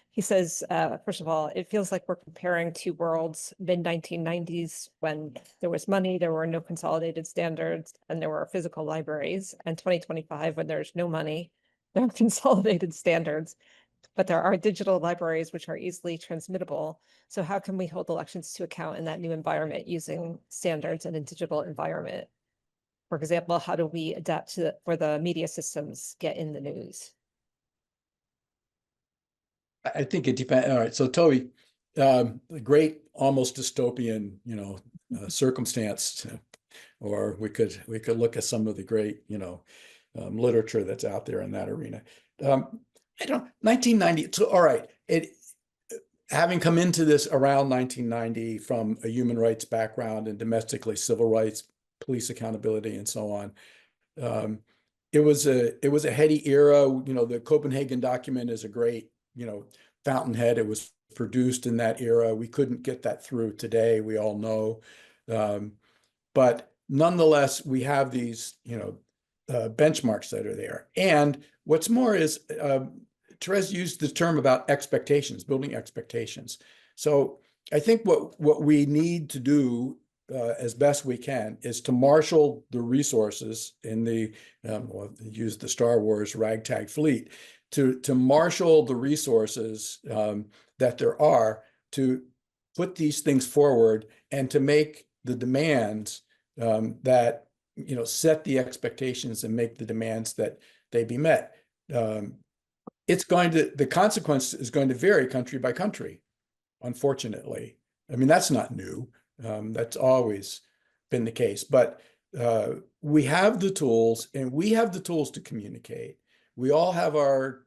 He says, first of all, it feels like we're comparing two worlds, mid-1990s, when there was money, there were no consolidated standards, and there were physical libraries, and 2025, when there's no money, there are consolidated standards, but there are digital libraries which are easily transmittable. So how can we hold elections to account in that new environment using standards in a digital environment? For example, how do we adapt to where the media systems get in the news? I think it depends. All right, so Toby, a great, almost dystopian, circumstance, or we could look at some of the great, literature that's out there in that arena. 1990. So all right, having come into this around 1990 from a human rights background and domestically civil rights, police accountability, and so on. It was a heady era. The Copenhagen document is a great, fountainhead. It was produced in that era. We couldn't get that through today, we all know. But nonetheless, we have these, benchmarks that are there. And what's more is, Therese used the term about expectations, building expectations. So I think what we need to do as best we can is to marshal the resources in the use the Star Wars ragtag fleet to marshal the resources that there are to put these things forward and to make the demands that set the expectations and make the demands that they be met. The consequence is going to vary country by country, unfortunately. I mean, that's not new. That's always been the case, but we have the tools, and we have the tools to communicate. We all have our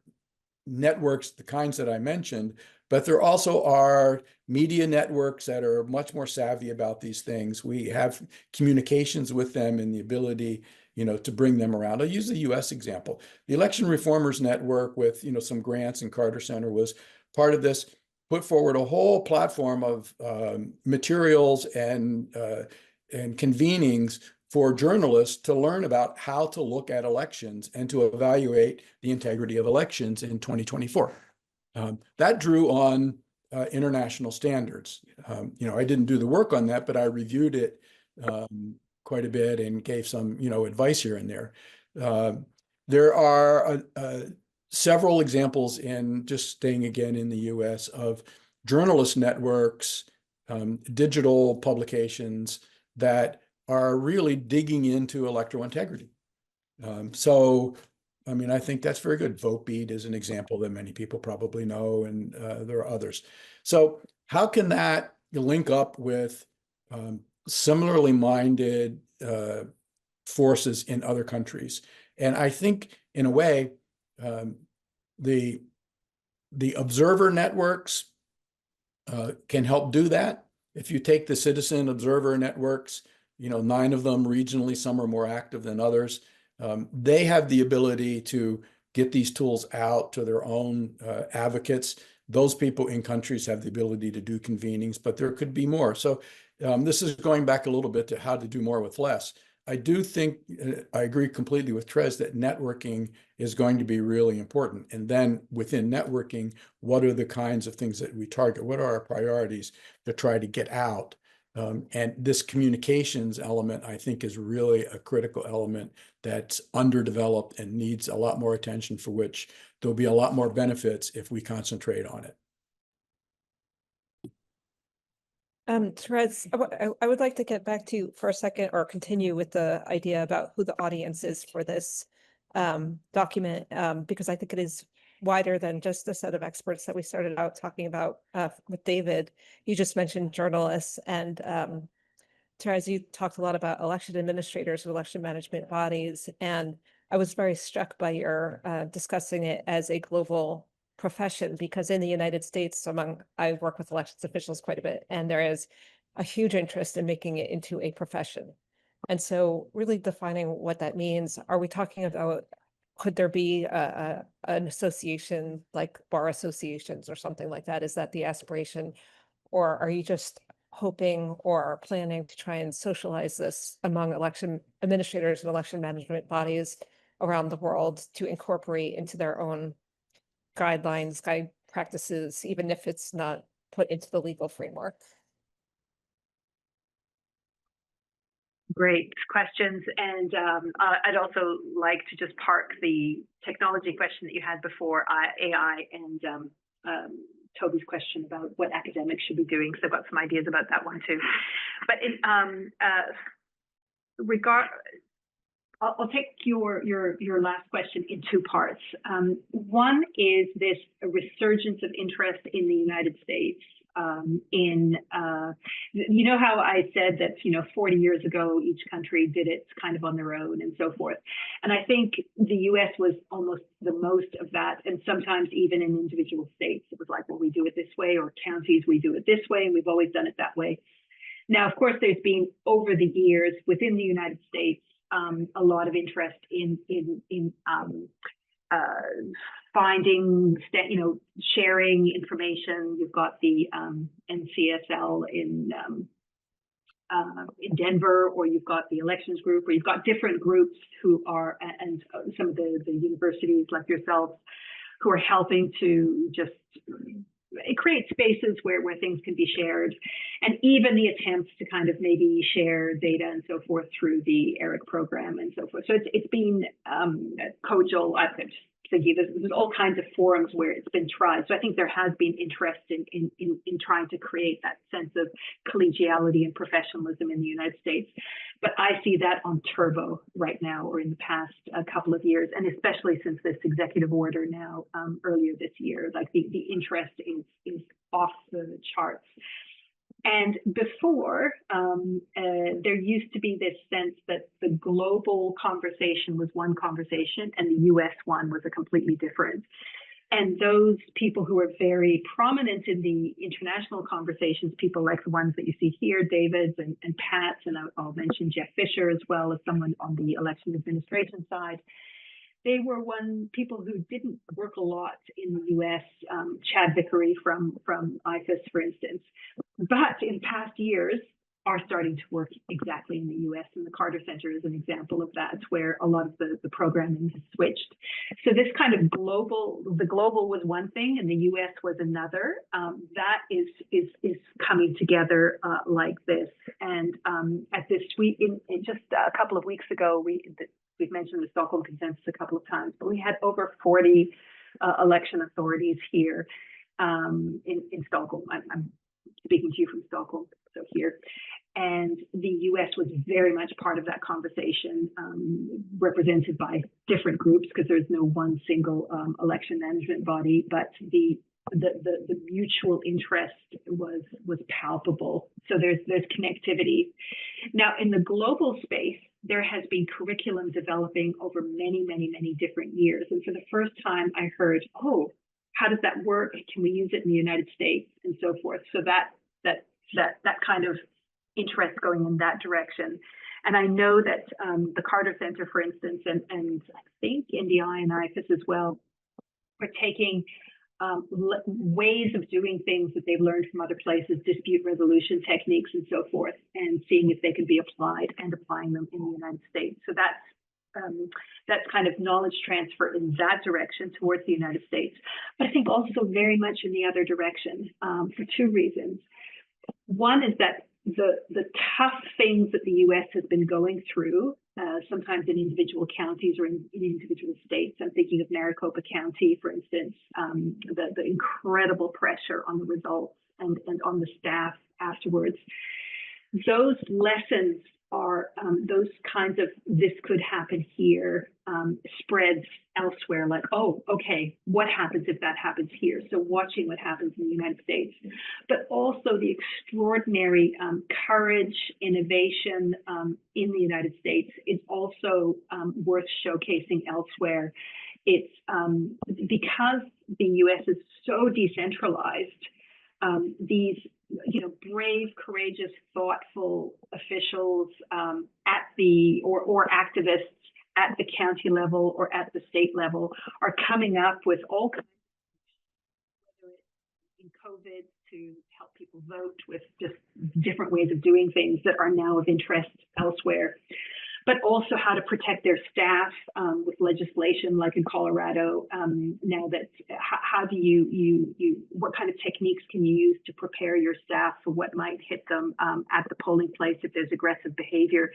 networks, the kinds that I mentioned, but there also are media networks that are much more savvy about these things. We have communications with them and the ability, to bring them around. I'll use the US example. The Election Reformers Network with, some grants and Carter Center was part of this, put forward a whole platform of materials and convenings for journalists to learn about how to look at elections and to evaluate the integrity of elections in 2024. That drew on international standards. I didn't do the work on that, but I reviewed it quite a bit and gave some, advice here and there. There are several examples, in just staying again in the US, of journalist networks, digital publications that are really digging into electoral integrity. I think that's very good. VoteBeat is an example that many people probably know, and there are others. So how can that link up with similarly minded forces in other countries? And I think, in a way, the observer networks can help do that. If you take the citizen observer networks, 9 of them regionally, some are more active than others. They have the ability to get these tools out to their own advocates. Those people in countries have the ability to do convenings, but there could be more. So this is going back a little bit to how to do more with less. I do think, I agree completely with Therese that networking is going to be really important. And then within networking, what are the kinds of things that we target? What are our priorities to try to get out? And this communications element, I think, is really a critical element that's underdeveloped and needs a lot more attention, for which there'll be a lot more benefits if we concentrate on it. Therese, I would like to get back to you for a second, or continue with the idea about who the audience is for this document, because I think it is wider than just the set of experts that we started out talking about with David. You just mentioned journalists, and Therese, you talked a lot about election administrators and election management bodies, and I was very struck by your discussing it as a global profession, because in the United States, I work with elections officials quite a bit, and there is a huge interest in making it into a profession. And so really defining what that means, are we talking about, could there be an association like bar associations or something like that? Is that the aspiration? Or are you just hoping or planning to try and socialize this among election administrators and election management bodies around the world to incorporate into their own guidelines, guide practices, even if it's not put into the legal framework? Great questions. And I'd also like to just park the technology question that you had before AI and Toby's question about what academics should be doing. So I've got some ideas about that one too. But in I'll take your last question in 2 parts. One is this resurgence of interest in the United States. You know how I said that 40 years ago each country did it kind of on their own and so forth, and I think the U.S. was almost the most of that, and sometimes even in individual states it was like, well, we do it this way, or counties, we do it this way, and we've always done it that way. Now, of course, there's been over the years within the United States a lot of interest in finding, sharing information. You've got the NCSL in Denver, or you've got the elections group, or you've got different groups who are, and some of the universities like yourself, who are helping to just create spaces where things can be shared, and even the attempts to kind of maybe share data and so forth through the ERIC program and so forth. So it's been COJL, I'm just thinking there's all kinds of forums where it's been tried. So I think there has been interest in trying to create that sense of collegiality and professionalism in the United States. But I see that on turbo right now, or in the past couple of years, and especially since this executive order now earlier this year, like the interest is off the charts. And before, there used to be this sense that the global conversation was one conversation and the US one was a completely different. And those people who are very prominent in the international conversations, people like the ones that you see here, David's and Pat's, and I'll mention Jeff Fisher as well as someone on the election administration side, they were people who didn't work a lot in the U.S., Chad Vickery from IFAS, for instance, but in past years are starting to work exactly in the U.S. And the Carter Center is an example of that, where a lot of the programming has switched. So this kind of the global was one thing and the U.S. was another. That is coming together like this. And at this week, in just a couple of weeks ago, we've mentioned the Stockholm Consensus a couple of times, but we had over 40 election authorities here in Stockholm. I'm speaking to you from Stockholm, so here. And the U.S. was very much part of that conversation, represented by different groups, because there's no one single election management body, but the mutual interest was palpable. So there's connectivity. Now, in the global space, there has been curriculum developing over many, many, many different years. And for the first time, I heard, oh, how does that work? Can we use it in the United States and so forth? So that kind of interest going in that direction. And I know that the Carter Center, for instance, and I think NDI and IFAS as well, are taking ways of doing things that they've learned from other places, dispute resolution techniques and so forth, and seeing if they can be applied and applying them in the United States. So that's kind of knowledge transfer in that direction towards the United States. But I think also very much in the other direction for two reasons. One is that the tough things that the U.S. has been going through, sometimes in individual counties or in individual states. I'm thinking of Maricopa County, for instance, the incredible pressure on the results and on the staff afterwards. Those lessons are those kinds of this could happen here spreads elsewhere, like, oh, okay, what happens if that happens here? So watching what happens in the United States, but also the extraordinary courage, innovation in the United States is also worth showcasing elsewhere. It's because the US is so decentralized, these brave, courageous, thoughtful officials at the or activists at the county level or at the state level are coming up with all kinds of, whether it's in COVID to help people vote, with just different ways of doing things that are now of interest elsewhere, but also how to protect their staff with legislation like in Colorado. Now that how do you what kind of techniques can you use to prepare your staff for what might hit them at the polling place if there's aggressive behavior?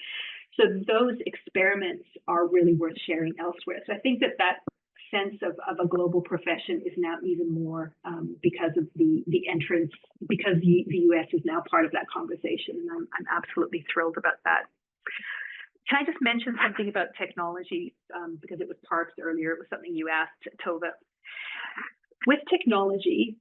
So those experiments are really worth sharing elsewhere. So I think that sense of a global profession is now even more because of the entrance, because the US is now part of that conversation, and I'm absolutely thrilled about that. Can I just mention something about technology, because it was parsed earlier, it was something you asked, Tova. With technology,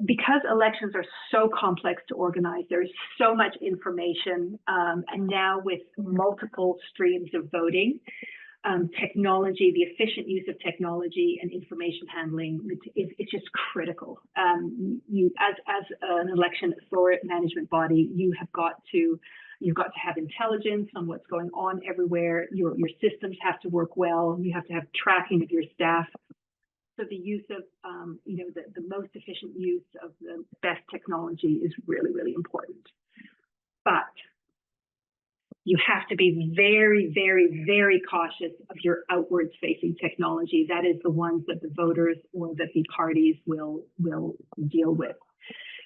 because elections are so complex to organize, there's so much information, and now with multiple streams of voting, technology, the efficient use of technology and information handling, it's just critical. You, as an election management body, you've got to have intelligence on what's going on everywhere. Your systems have to work well. You have to have tracking of your staff. So the use of, the most efficient use of the best technology is really, really important. But you have to be very, very, very cautious of your outwards facing technology. That is the ones that the voters or that the parties will deal with.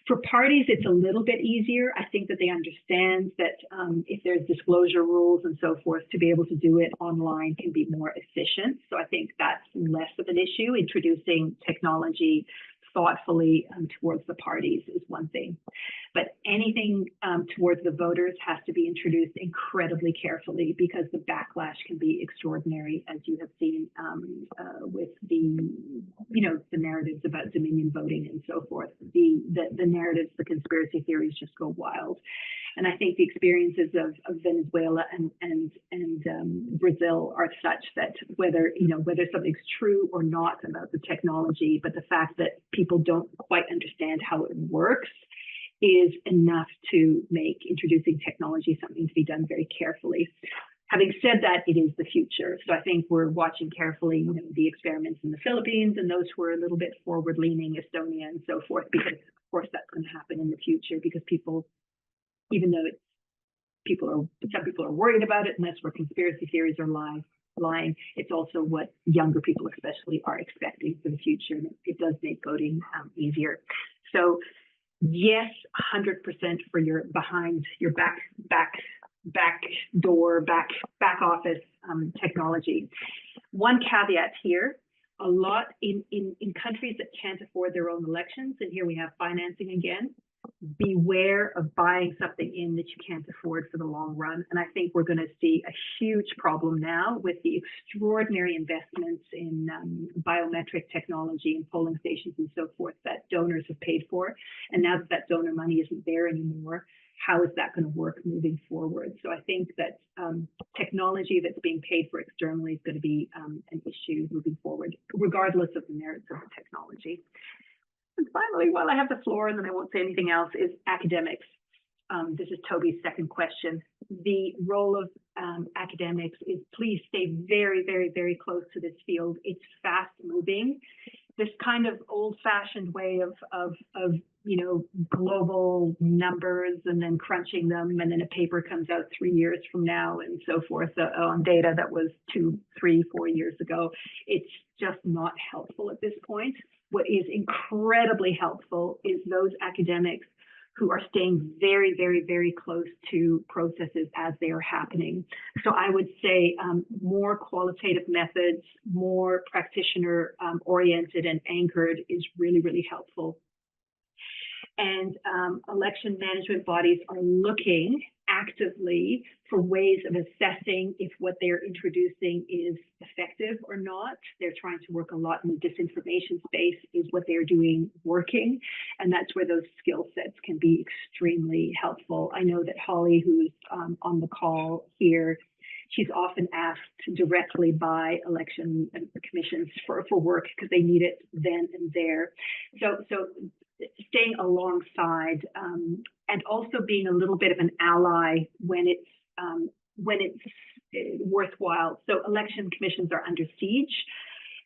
For parties, it's a little bit easier. I think that they understand that if there's disclosure rules and so forth, to be able to do it online can be more efficient. So I think that's less of an issue. Introducing technology thoughtfully towards the parties is one thing. But anything towards the voters has to be introduced incredibly carefully, because the backlash can be extraordinary, as you have seen with the narratives about Dominion voting and so forth. The narratives, the conspiracy theories just go wild. And I think the experiences of Venezuela and Brazil are such that whether something's true or not about the technology, but the fact that people don't quite understand how it works is enough to make introducing technology something to be done very carefully. Having said that, it is the future. So I think we're watching carefully, the experiments in the Philippines and those who are a little bit forward-leaning, Estonia and so forth, because of course that's going to happen in the future, because people, even though some people are worried about it, and that's where conspiracy theories are lying, it's also what younger people especially are expecting for the future. It does make voting easier. So yes, 100% for your behind your back door, back office technology. One caveat here: a lot in countries that can't afford their own elections, and here we have financing again. Beware of buying something in that you can't afford for the long run. And I think we're going to see a huge problem now with the extraordinary investments in biometric technology and polling stations and so forth that donors have paid for. And now that donor money isn't there anymore, how is that going to work moving forward? So I think that technology that's being paid for externally is going to be an issue moving forward, regardless of the merits of the technology. And finally, while I have the floor, and then I won't say anything else, is academics. this is Toby's second question. The role of academics is please stay very, very, very close to this field. It's fast moving. This kind of old-fashioned way of you know, global numbers and then crunching them, and then a paper comes out 3 years from now and so forth on data that was 2, 3, 4 years ago. It's just not helpful at this point. What is incredibly helpful is those academics who are staying very, very, very close to processes as they are happening. So I would say more qualitative methods, more practitioner oriented and anchored is really, really helpful. And election management bodies are looking actively for ways of assessing if what they're introducing is effective or not. They're trying to work a lot in the disinformation space. Is what they're doing working? And that's where those skill sets can be extremely helpful. I know that Holly, who's on the call here, she's often asked directly by election commissions for work because they need it then and there. So staying alongside and also being a little bit of an ally when it's worthwhile. So election commissions are under siege.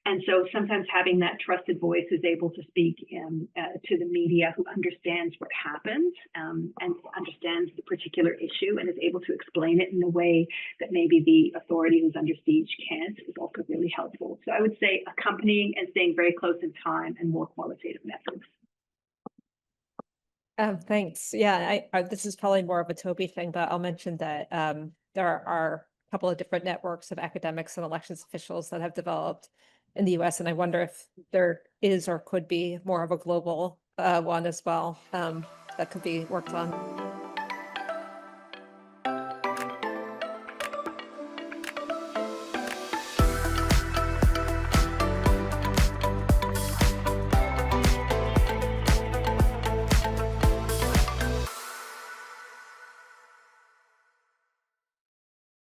And so sometimes having that trusted voice is able to speak to the media who understands what happened and understands the particular issue and is able to explain it in a way that maybe the authority who's under siege can't is also really helpful. So I would say accompanying and staying very close in time and more qualitative methods. Thanks. Yeah, this is probably more of a Toby thing, but I'll mention that there are a couple of different networks of academics and elections officials that have developed in the US, and I wonder if there is or could be more of a global one as well that could be worked on.